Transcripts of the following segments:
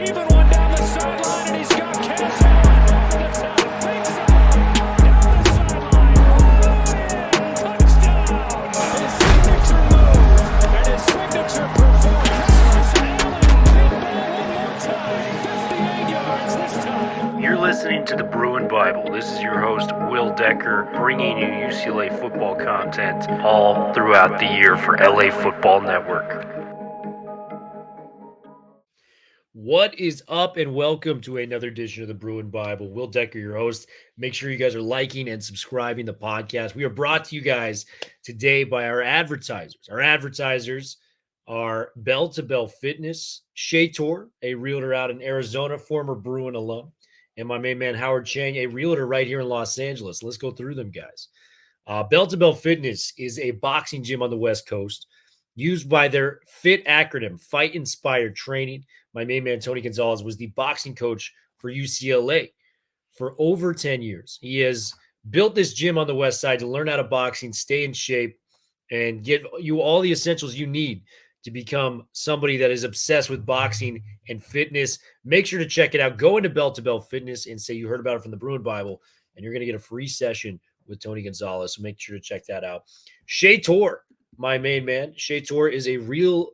Even one down the sideline, and he's got Cass over the top. Big side, down the sideline. Touchdown. His signature move and his signature performance. Allen, big ball one more time. 58 yards this time. You're listening to the Bruin Bible. This is your host, Will Decker, bringing you UCLA football content all throughout the year for LA Football Network. What is up, and welcome to another edition of the Bruin Bible. Will Decker, your host. Make sure you guys are liking and subscribing the podcast. We are brought to you guys today by our advertisers. Our advertisers are Bell to Bell Fitness, Shea Tor, a realtor out in Arizona, former Bruin alum, and my main man, Howard Chang, a realtor right here in Los Angeles. Let's go through them, guys. Bell to Bell Fitness is a boxing gym on the West Coast used by their FIT acronym, Fight Inspired Training. My main man, Tony Gonzalez, was the boxing coach for UCLA for over 10 years. He has built this gym on the West Side to learn how to boxing, stay in shape, and get you all the essentials you need to become somebody that is obsessed with boxing and fitness. Make sure to check it out. Go into Bell to Bell Fitness and say you heard about it from the Bruin Bible, and you're going to get a free session with Tony Gonzalez. So make sure to check that out. Shea Tor, my main man. Shea Tor is a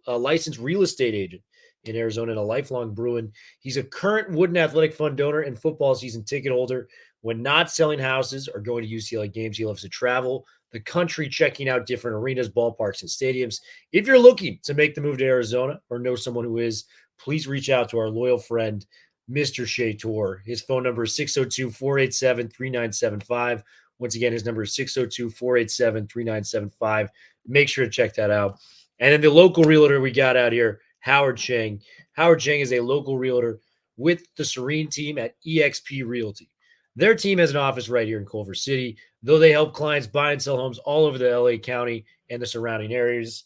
licensed real estate agent in Arizona and a lifelong Bruin. He's a current Wooden Athletic Fund donor and football season ticket holder. When not selling houses or going to UCLA games, he loves to travel the country, checking out different arenas, ballparks, and stadiums. If you're looking to make the move to Arizona or know someone who is, please reach out to our loyal friend, Mr. Shea Tor. His phone number is 602-487-3975. Once again, his number is 602-487-3975. Make sure to check that out. And then the local realtor we got out here, Howard Chang. Howard Chang is a local realtor with the Serene team at eXp Realty. Their team has an office right here in Culver City, though they help clients buy and sell homes all over the LA County and the surrounding areas.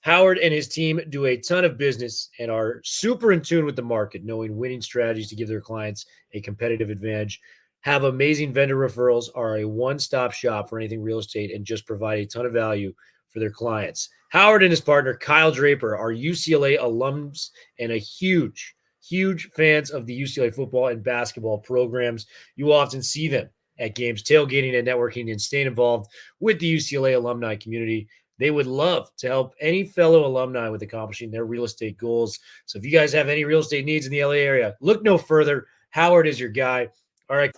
Howard and his team do a ton of business and are super in tune with the market, knowing winning strategies to give their clients a competitive advantage, have amazing vendor referrals, are a one-stop shop for anything real estate, and just provide a ton of value for their clients. Howard and his partner, Kyle Draper, are UCLA alums and a huge fans of the UCLA football and basketball programs. You will often see them at games, tailgating and networking, and staying involved with the UCLA alumni community. They would love to help any fellow alumni with accomplishing their real estate goals. So if you guys have any real estate needs in the LA area, look no further. Howard is your guy. All right.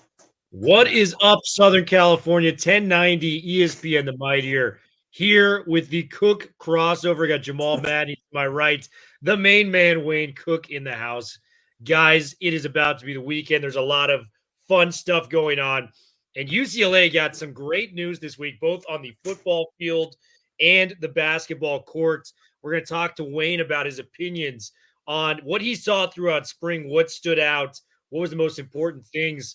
What is up, Southern California? 1090 ESPN, the Mightier. Here with the Cook crossover. We got Jamal Madden to my right. The main man, Wayne Cook, in the house. Guys, it is about to be the weekend. There's a lot of fun stuff going on. And UCLA got some great news this week, both on the football field and the basketball court. We're going to talk to Wayne about his opinions on what he saw throughout spring, what stood out, what was the most important things,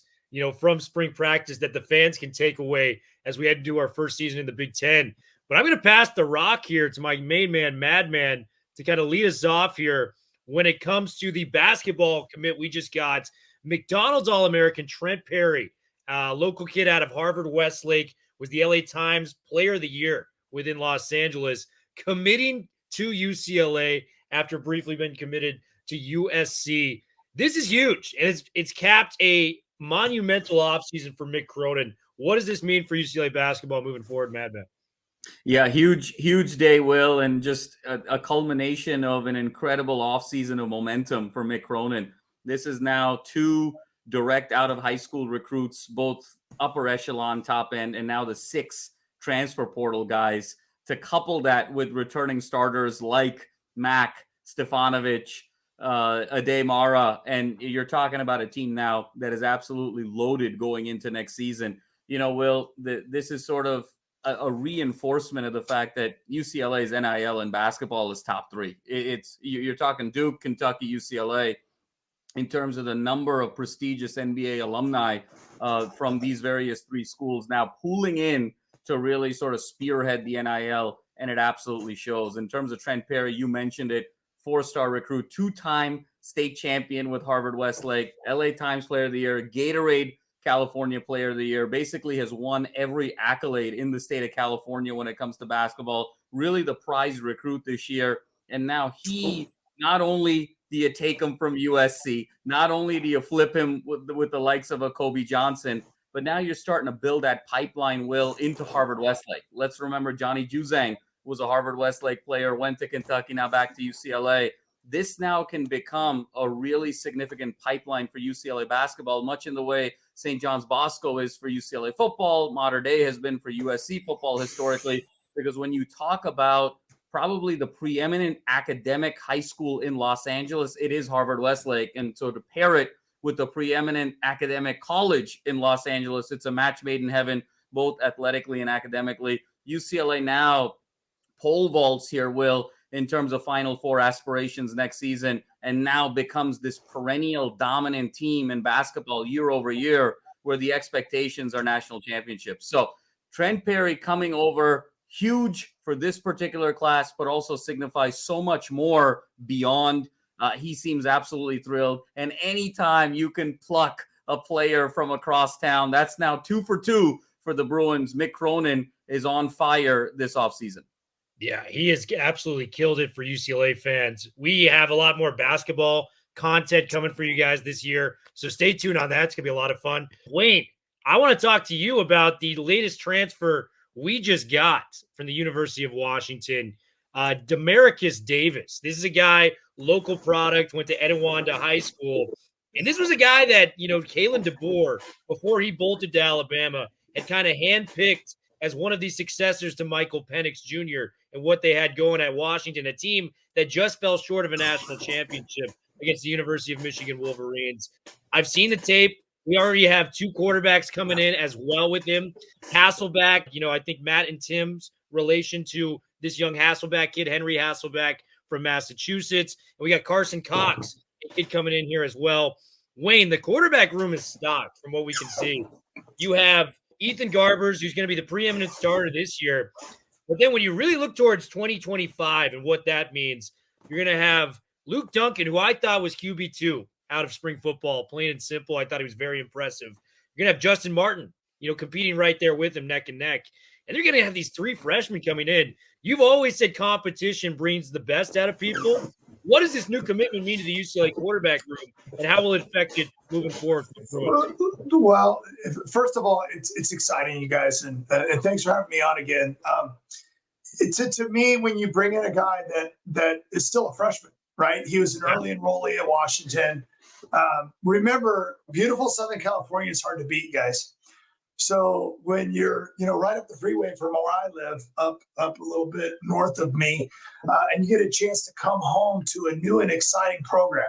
from spring practice that the fans can take away as we head to do our first season in the Big Ten. But I'm going to pass the rock here to my main man, Madman, to kind of lead us off here when it comes to the basketball commit we just got. McDonald's All-American Trent Perry, local kid out of Harvard Westlake, was the LA Times Player of the Year within Los Angeles, committing to UCLA after briefly being committed to USC. This is huge, and it's capped a monumental offseason for Mick Cronin. What does this mean for UCLA basketball moving forward, Madman? Yeah, huge day, Will, and just a culmination of an incredible offseason of momentum for Mick Cronin. This is now 2 direct out of high school recruits, both upper echelon, top end, and now the 6 transfer portal guys, to couple that with returning starters like Mac, Stefanovic, Ademara, and you're talking about a team now that is absolutely loaded going into next season. Will, this is sort of a reinforcement of the fact that UCLA's NIL in basketball is top 3. You're talking Duke, Kentucky, UCLA in terms of the number of prestigious NBA alumni from these various 3 schools now pooling in to really sort of spearhead the NIL, and it absolutely shows. In terms of Trent Perry, you mentioned it, 4-star recruit, 2-time state champion with Harvard Westlake, LA Times Player of the Year, Gatorade California Player of the Year, basically has won every accolade in the state of California when it comes to basketball, really the prize recruit this year. And now he not only do you take him from USC? Not only do you flip him with the likes of a Kobe Johnson, but now you're starting to build that pipeline, Will, into Harvard Westlake. Let's remember Johnny Juzang was a Harvard Westlake player, went to Kentucky, now back to UCLA. This now can become a really significant pipeline for UCLA basketball, much in the way St. John's Bosco is for UCLA football, modern day has been for USC football historically, because when you talk about probably the preeminent academic high school in Los Angeles, it is Harvard Westlake. And so to pair it with the preeminent academic college in Los Angeles, it's a match made in heaven, both athletically and academically. UCLA now pole vaults here, Will, in terms of Final Four aspirations next season, and now becomes this perennial dominant team in basketball year over year, where the expectations are national championships. So Trent Perry coming over, huge for this particular class, but also signifies so much more beyond. He seems absolutely thrilled. And anytime you can pluck a player from across town, that's now 2 for 2 for the Bruins. Mick Cronin is on fire this offseason. Yeah, he has absolutely killed it for UCLA fans. We have a lot more basketball content coming for you guys this year, so stay tuned on that. It's going to be a lot of fun. Wayne, I want to talk to you about the latest transfer we just got from the University of Washington, Demaricus Davis. This is a guy, local product, went to Etiwanda High School. And this was a guy that, Kalen DeBoer, before he bolted to Alabama, had kind of handpicked as one of the successors to Michael Penix Jr. and what they had going at Washington, a team that just fell short of a national championship against the University of Michigan Wolverines. I've seen the tape. We already have 2 quarterbacks coming in as well with him. Hasselbeck, I think Matt and Tim's relation to this young Hasselbeck kid, Henry Hasselbeck from Massachusetts. And we got Carson Cox, a kid coming in here as well. Wayne, the quarterback room is stocked from what we can see. You have Ethan Garbers, who's going to be the preeminent starter this year. But then when you really look towards 2025 and what that means, you're going to have Luke Duncan, who I thought was QB2 out of spring football, plain and simple. I thought he was very impressive. You're going to have Justin Martin, competing right there with him neck and neck. And they're going to have these 3 freshmen coming in. You've always said competition brings the best out of people. What does this new commitment mean to the UCLA quarterback room, and how will it affect it moving forward? Well, first of all, it's exciting, you guys, and thanks for having me on again. To me, when you bring in a guy that is still a freshman, right? He was an early enrollee at Washington. Remember, beautiful Southern California is hard to beat, guys. So when you're, right up the freeway from where I live, up a little bit north of me, and you get a chance to come home to a new and exciting program,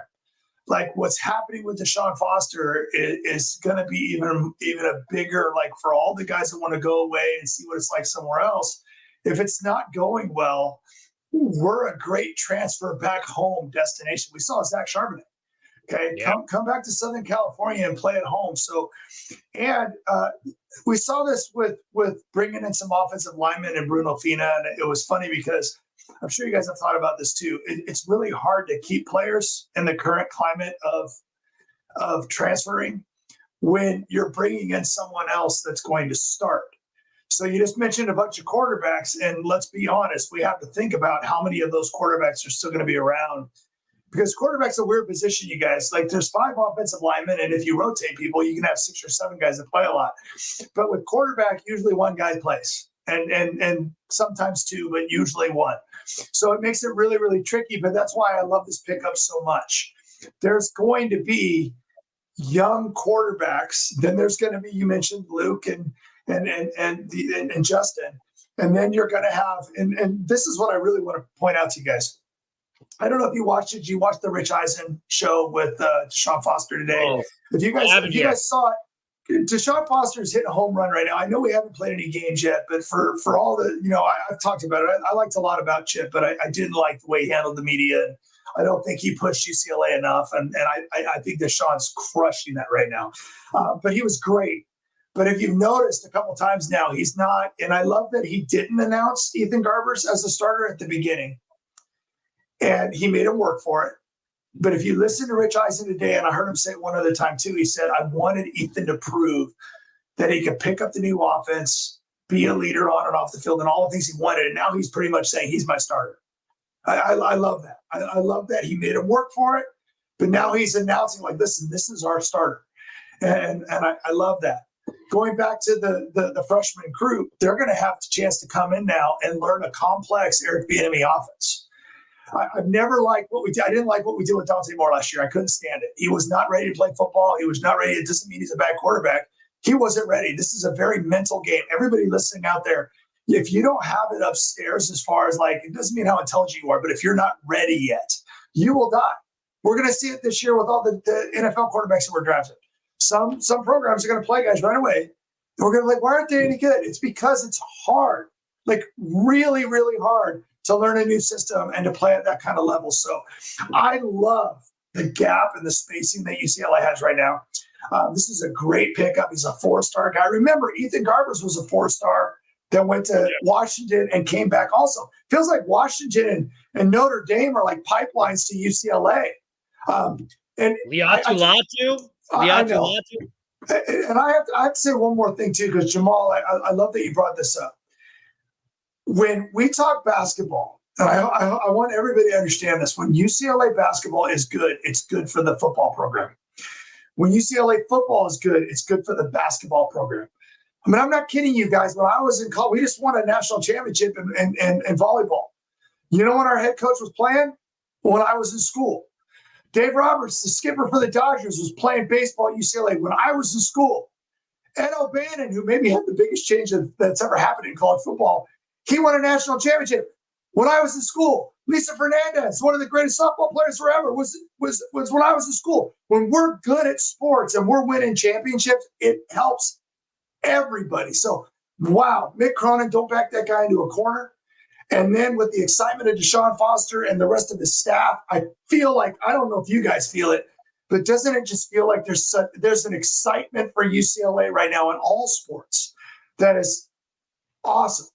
like what's happening with Deshaun Foster is going to be even a bigger, like for all the guys that want to go away and see what it's like somewhere else. If it's not going well, we're a great transfer back home destination. We saw Zach Charbonnet. Okay, yeah. Come back to Southern California and play at home. So, and we saw this with bringing in some offensive linemen and Bruno Fina, and it was funny because I'm sure you guys have thought about this too. It's really hard to keep players in the current climate of transferring when you're bringing in someone else that's going to start. So you just mentioned a bunch of quarterbacks, and let's be honest, we have to think about how many of those quarterbacks are still going to be around. Because quarterback's a weird position, you guys. Like there's 5 offensive linemen, and if you rotate people, you can have 6 or 7 guys that play a lot. But with quarterback, usually 1 guy plays, and sometimes 2, but usually 1. So it makes it really, really tricky. But that's why I love this pickup so much. There's going to be young quarterbacks. Then there's going to be, you mentioned Luke and Justin, and then you're going to have, and this is what I really want to point out to you guys. I don't know if you watched it. You watched the Rich Eisen show with Deshaun Foster today. Oh, if you guys saw it, Deshaun Foster is hitting a home run right now. I know we haven't played any games yet, but for all the, I've talked about it. I liked a lot about Chip, but I didn't like the way he handled the media. And I don't think he pushed UCLA enough. And I think Deshaun's crushing that right now. But he was great. But if you've noticed a couple times now, he's not. And I love that he didn't announce Ethan Garbers as a starter at the beginning. And he made him work for it. But if you listen to Rich Eisen today, and I heard him say it one other time too, he said, I wanted Ethan to prove that he could pick up the new offense, be a leader on and off the field, and all the things he wanted. And now he's pretty much saying he's my starter. I love that. I love that he made him work for it. But now he's announcing like, listen, this is our starter. And I love that. Going back to the freshman group, they're going to have the chance to come in now and learn a complex Eric Bieniemy offense. I've never liked what we did. I didn't like what we did with Dante Moore last year. I couldn't stand it. He was not ready to play football. He was not ready. It doesn't mean he's a bad quarterback. He wasn't ready. This is a very mental game. Everybody listening out there, if you don't have it upstairs as far as like, it doesn't mean how intelligent you are, but if you're not ready yet, you will die. We're going to see it this year with all the NFL quarterbacks that were drafted. Some programs are going to play guys right away. And we're going to be like, why aren't they any good? It's because it's hard, like really, really hard to learn a new system and to play at that kind of level. So I love the gap and the spacing that UCLA has right now. This is a great pickup. He's a 4-star guy. Remember, Ethan Garbers was a 4-star that went to Washington and came back also. Feels like Washington and Notre Dame are like pipelines to UCLA. And Liatu. And I have to say one more thing too, because Jamal, I love that you brought this up. When we talk basketball, and I want everybody to understand this, when UCLA basketball is good, it's good for the football program. When UCLA football is good, it's good for the basketball program. I mean, I'm not kidding you guys. When I was in college, we just won a national championship in volleyball. You know when our head coach was playing? When I was in school. Dave Roberts, the skipper for the Dodgers, was playing baseball at UCLA when I was in school. Ed O'Bannon, who maybe had the biggest change that's ever happened in college football, he won a national championship when I was in school. Lisa Fernandez, one of the greatest softball players forever, was when I was in school. When we're good at sports and we're winning championships, it helps everybody. So, wow, Mick Cronin, don't back that guy into a corner. And then with the excitement of Deshaun Foster and the rest of his staff, I feel like, I don't know if you guys feel it, but doesn't it just feel like there's an excitement for UCLA right now in all sports that is awesome?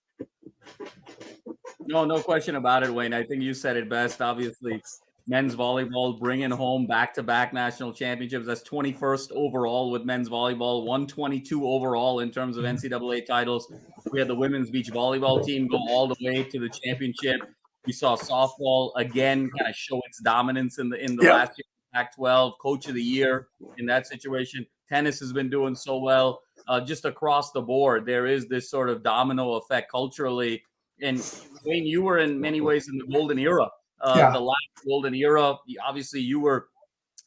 No question about it, Wayne. I think you said it best. Obviously, men's volleyball bringing home back-to-back national championships. That's 21st overall with men's volleyball, 122 overall in terms of NCAA titles. We had the women's beach volleyball team go all the way to the championship. We saw softball again kind of show its dominance in the last year, Pac-12, coach of the year in that situation. Tennis has been doing so well. Just across the board, there is this sort of domino effect culturally. And Wayne, you were in many ways in the golden era, the last golden era. Obviously, you were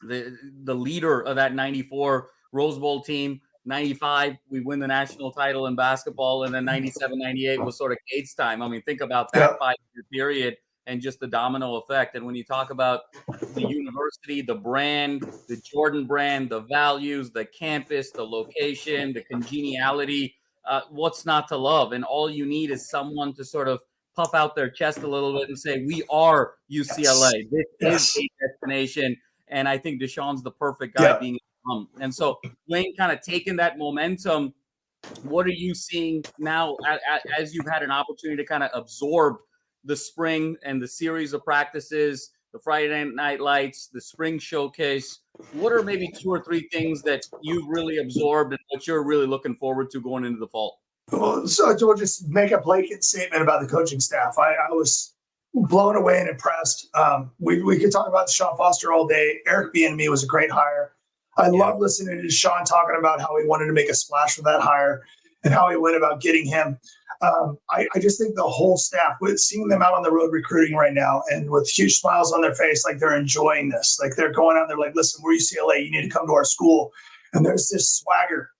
the leader of that 94 Rose Bowl team. 95, we win the national title in basketball. And then 97, 98 was sort of Cade's time. I mean, think about that 5-year period and just the domino effect. And when you talk about the university, the brand, the Jordan brand, the values, the campus, the location, the congeniality, what's not to love? And all you need is someone to sort of puff out their chest a little bit and say, we are UCLA. This is a destination. And I think Deshaun's the perfect guy being and so Wayne, kind of taking that momentum, what are you seeing now as you've had an opportunity to kind of absorb the spring and the series of practices, the Friday Night Lights, the spring showcase? What are maybe 2 or 3 things that you've really absorbed and what you're really looking forward to going into the fall? Well, so we'll just make a blanket statement about the coaching staff. I was blown away and impressed. We could talk about Deshaun Foster all day. Eric Bieniemy was a great hire. I love listening to Deshaun talking about how he wanted to make a splash for that hire and how he went about getting him. I just think the whole staff, with seeing them out on the road recruiting right now and with huge smiles on their face, like they're enjoying this. Like they're going out and they're like, listen, we're UCLA. You need to come to our school. And there's this swagger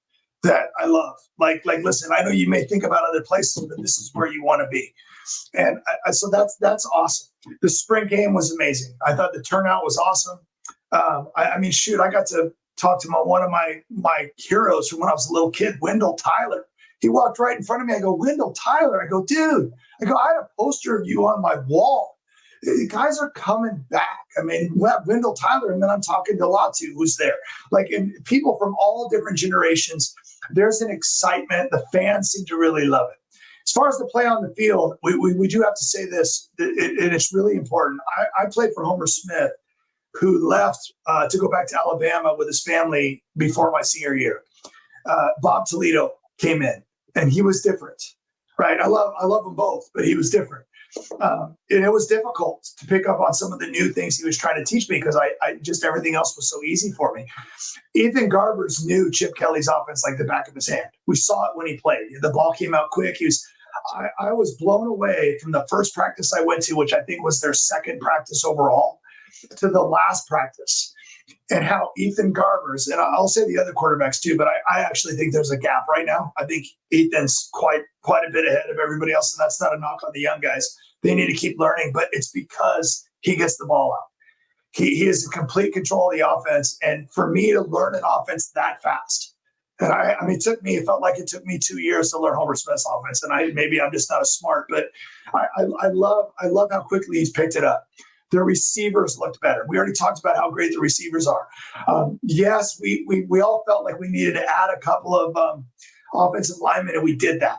that I love. Like, listen, I know you may think about other places, but this is where you want to be. And so that's awesome. The spring game was amazing. I thought the turnout was awesome. I mean, shoot, I got to talk to one of my heroes from when I was a little kid, Wendell Tyler. He walked right in front of me. I go, Wendell Tyler. I go, dude. I go, I had a poster of you on my wall. The guys are coming back. I mean, we have Wendell Tyler, and then I'm talking to Latu, who's there. Like, and people from all different generations. There's an excitement. The fans seem to really love it. As far as the play on the field, we do have to say this, and it's really important. I played for Homer Smith, who left to go back to Alabama with his family before my senior year. Bob Toledo came in, and he was different, right? I love them both, but he was different. And it was difficult to pick up on some of the new things he was trying to teach me because I just everything else was so easy for me. Ethan Garbers knew Chip Kelly's offense like the back of his hand. We saw it when he played. The ball came out quick. I was blown away from the first practice I went to, which I think was their second practice overall, to the last practice. And how Ethan Garbers, and I'll say the other quarterbacks too, but I actually think there's a gap right now. I think Ethan's quite a bit ahead of everybody else, and that's not a knock on the young guys. They need to keep learning, but it's because he gets the ball out. He is in complete control of the offense, and for me to learn an offense that fast, and I mean, it felt like it took me 2 years to learn Homer Smith's offense, and maybe I'm just not as smart, but I love how quickly he's picked it up. The receivers looked better. We already talked about how great the receivers are. Yes, we all felt like we needed to add a couple of offensive linemen, and we did that.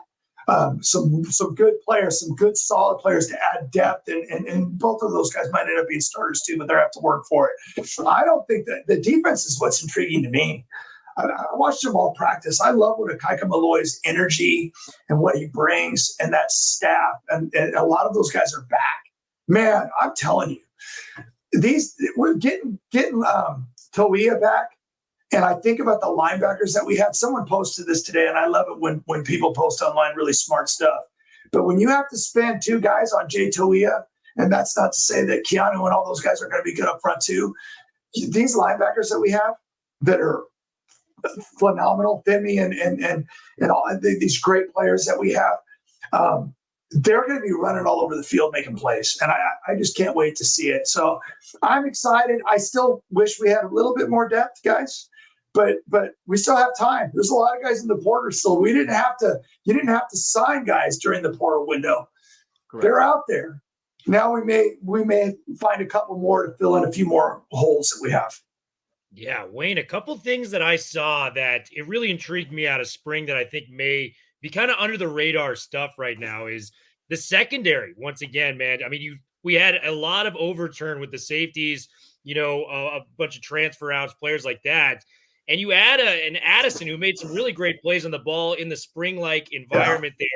Some good players, some good solid players to add depth, and both of those guys might end up being starters too, but they have to work for it. I don't think that the defense is what's intriguing to me. I watched Jamal practice. I love what Keegan-Malloy's energy and what he brings, and that staff, and a lot of those guys are back. Man, I'm telling you, we're getting Toia back, and I think about the linebackers that we have. Someone posted this today, and I love it when people post online really smart stuff. But when you have to spend 2 guys on Jay Toia, and that's not to say that Keanu and all those guys are going to be good up front too. These linebackers that we have that are phenomenal, Femi and all these great players that we have. They're going to be running all over the field making plays, and I just can't wait to see it. So I'm excited. I still wish we had a little bit more depth, guys, but we still have time. There's a lot of guys in the portal still. You didn't have to sign guys during the portal window. Correct. They're out there. Now we may find a couple more to fill in a few more holes that we have. Yeah, Wayne, a couple things that I saw that it really intrigued me out of spring that I think may be kind of under the radar stuff right now is the secondary. Once again, man, I mean, we had a lot of overturn with the safeties, a bunch of transfer outs, players like that. And you add an Addison who made some really great plays on the ball in the spring-like environment there.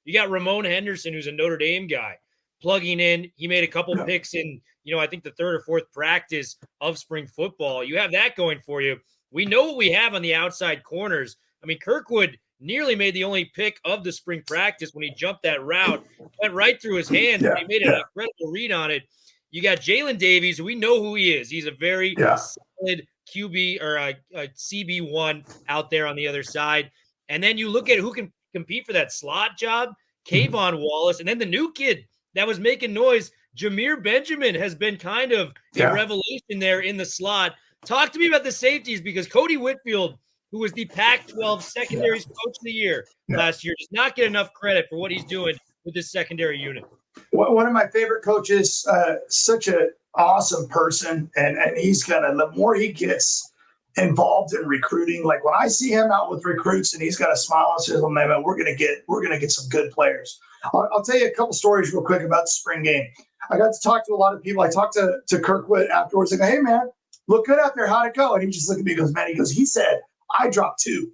You got Ramon Henderson, who's a Notre Dame guy, plugging in. He made a couple picks in, I think the third or fourth practice of spring football. You have that going for you. We know what we have on the outside corners. I mean, Kirkwood nearly made the only pick of the spring practice when he jumped that route, went right through his hands, and he made an incredible read on it. You got Jalen Davies, we know who he is. He's a very solid QB or a CB1 out there on the other side. And then you look at who can compete for that slot job, Kayvon Wallace, and then the new kid that was making noise, Jameer Benjamin, has been kind of a revelation there in the slot. Talk to me about the safeties, because Cody Whitfield, who was the Pac-12 secondaries coach of the year last year, does not get enough credit for what he's doing with this secondary unit. One of my favorite coaches, such an awesome person, and the more he gets involved in recruiting, like when I see him out with recruits and he's got a smile on his face, man, we're gonna get some good players. I'll tell you a couple stories real quick about the spring game. I got to talk to a lot of people. I talked to Kirkwood afterwards. I go, hey man, look good out there. How'd it go? And he just looked at me and goes, man, he said, I dropped 2.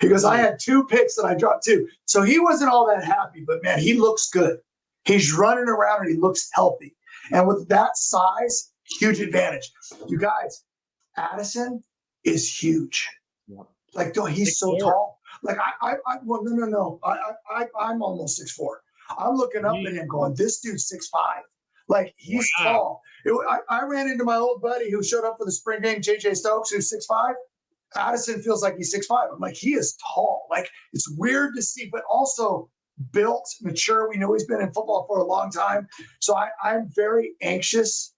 He goes, I had 2 picks and I dropped 2. So he wasn't all that happy, but man, he looks good. He's running around and he looks healthy. And with that size, huge advantage. You guys, Addison is huge. Yep. Like, he's so tall. Like no. I'm almost 6'4". I'm looking up at him going, this dude's 6'5". Like, he's tall. I ran into my old buddy who showed up for the spring game, JJ Stokes, who's 6'5". Addison feels like he's 6'5". I'm like, he is tall. Like, it's weird to see, but also built, mature. We know he's been in football for a long time. So I'm very anxious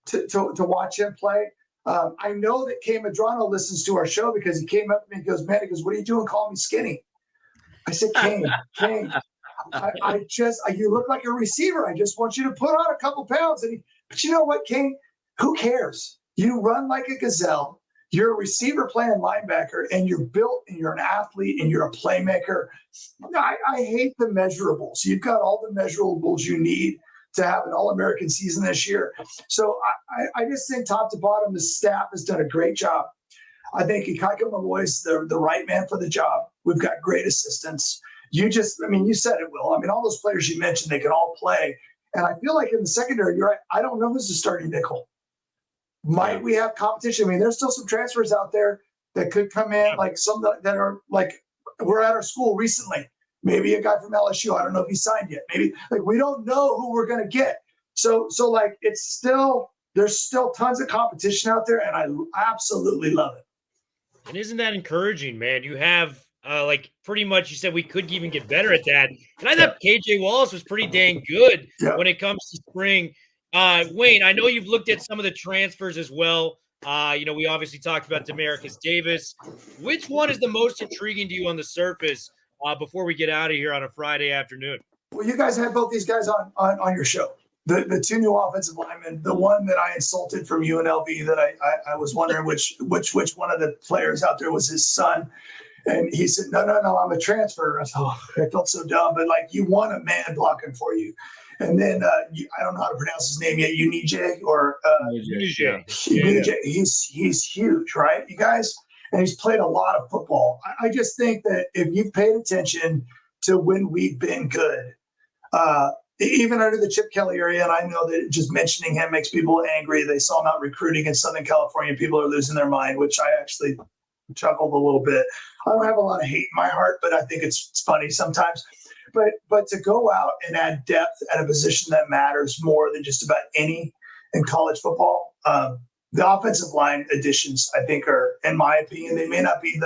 to watch him play. I know that Kay Madrano listens to our show because he came up to me and goes, man, he goes, what are you doing calling me skinny? I said, Kane, you look like a receiver. I just want you to put on a couple pounds. But you know what, Kane? Who cares? You run like a gazelle. You're a receiver playing linebacker, and you're built, and you're an athlete, and you're a playmaker. I hate the measurables. You've got all the measurables you need to have an All-American season this year. So I just think top to bottom, the staff has done a great job. I think Keegan-Malloy is the right man for the job. We've got great assistants. You said it, Will. I mean, all those players you mentioned, they can all play. And I feel like in the secondary, you're right. I don't know who's the starting nickel. Might we have competition? I mean, there's still some transfers out there that could come in, like some that are like we're at our school recently. Maybe a guy from LSU. I don't know if he signed yet. Maybe like we don't know who we're gonna get. So like there's still tons of competition out there, and I absolutely love it. And isn't that encouraging, man? You have like pretty much you said we could even get better at that. And I thought KJ Wallace was pretty dang good when it comes to spring. Wayne, I know you've looked at some of the transfers as well. We obviously talked about Demaricus Davis. Which one is the most intriguing to you on the surface before we get out of here on a Friday afternoon? Well, you guys had both these guys on your show. The two new offensive linemen, the one that I insulted from UNLV that I was wondering which one of the players out there was his son. And he said, no, I'm a transfer. I thought, I felt so dumb, but like you want a man blocking for you. And then I don't know how to pronounce his name yet. Unije or Unije. He's huge, right, you guys? And he's played a lot of football. I just think that if you've paid attention to when we've been good, even under the Chip Kelly area, and I know that just mentioning him makes people angry. They saw him out recruiting in Southern California. People are losing their mind, which I actually chuckled a little bit. I don't have a lot of hate in my heart, but I think it's funny sometimes. But to go out and add depth at a position that matters more than just about any in college football, the offensive line additions, I think, are, in my opinion, they may not be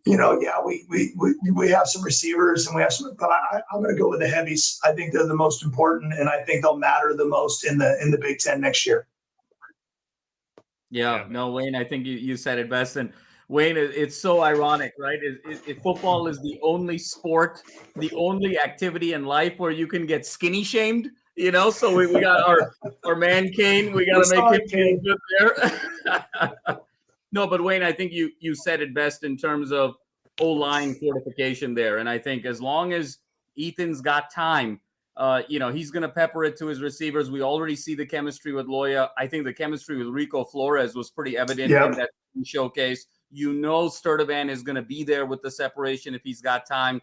we have some receivers and we have some, but I'm going to go with the heavies. I think they're the most important, and I think they'll matter the most in the Big Ten next year. Yeah, no, Wayne, I think you said it best. And Wayne, it's so ironic, right? Football is the only sport, the only activity in life where you can get skinny shamed, So we got our man Kane. We got to make him feel good there. No, but Wayne, I think you said it best in terms of O-line fortification there. And I think as long as Ethan's got time, he's going to pepper it to his receivers. We already see the chemistry with Loya. I think the chemistry with Rico Flores was pretty evident in that showcase. Sturdivant is going to be there with the separation if he's got time.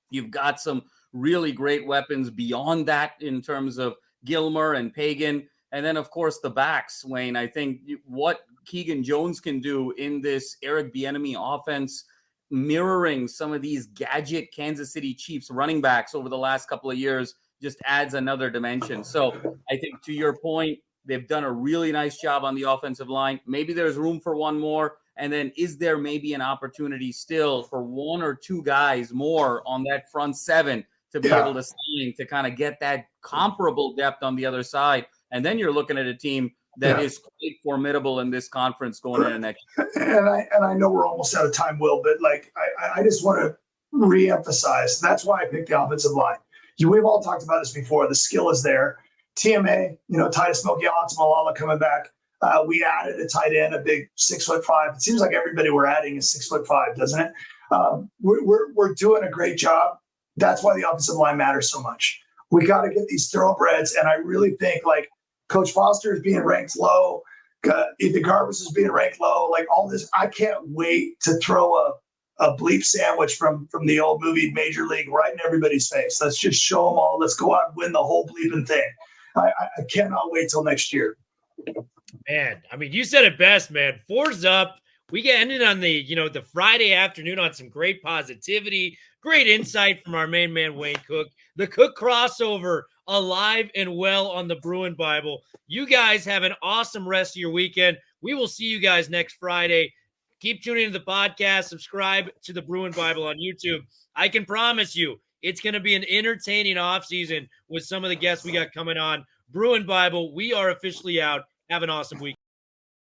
You've got some really great weapons beyond that in terms of Gilmer and Pagan. And then, of course, the backs, Wayne. I think what Keegan Jones can do in this Eric Bieniemy offense, mirroring some of these gadget Kansas City Chiefs running backs over the last couple of years, just adds another dimension. So I think to your point, they've done a really nice job on the offensive line. Maybe there's room for one more. And then is there maybe an opportunity still for one or two guys more on that front seven to be able to sign to kind of get that comparable depth on the other side? And then you're looking at a team that is quite formidable in this conference going into next year. And I know we're almost out of time, Will, but like I just want to reemphasize that's why I picked the offensive line. We've all talked about this before. The skill is there. TMA, Titus Mokiao-Atimalala coming back. We added a tight end, a big 6'5". It seems like everybody we're adding is 6'5", doesn't it? We're doing a great job. That's why the offensive line matters so much. We got to get these thoroughbreds, and I really think like Coach Foster is being ranked low. Ethan Garbus is being ranked low. Like all this, I can't wait to throw a bleep sandwich from the old movie Major League right in everybody's face. Let's just show them all. Let's go out and win the whole bleeping thing. I cannot wait till next year. Man, I mean, you said it best, man. 4's up. We get ended on the Friday afternoon on some great positivity, great insight from our main man, Wayne Cook. The Cook crossover alive and well on the Bruin Bible. You guys have an awesome rest of your weekend. We will see you guys next Friday. Keep tuning into the podcast. Subscribe to the Bruin Bible on YouTube. I can promise you it's going to be an entertaining offseason with some of the guests we got coming on. Bruin Bible, we are officially out. Have an awesome weekend.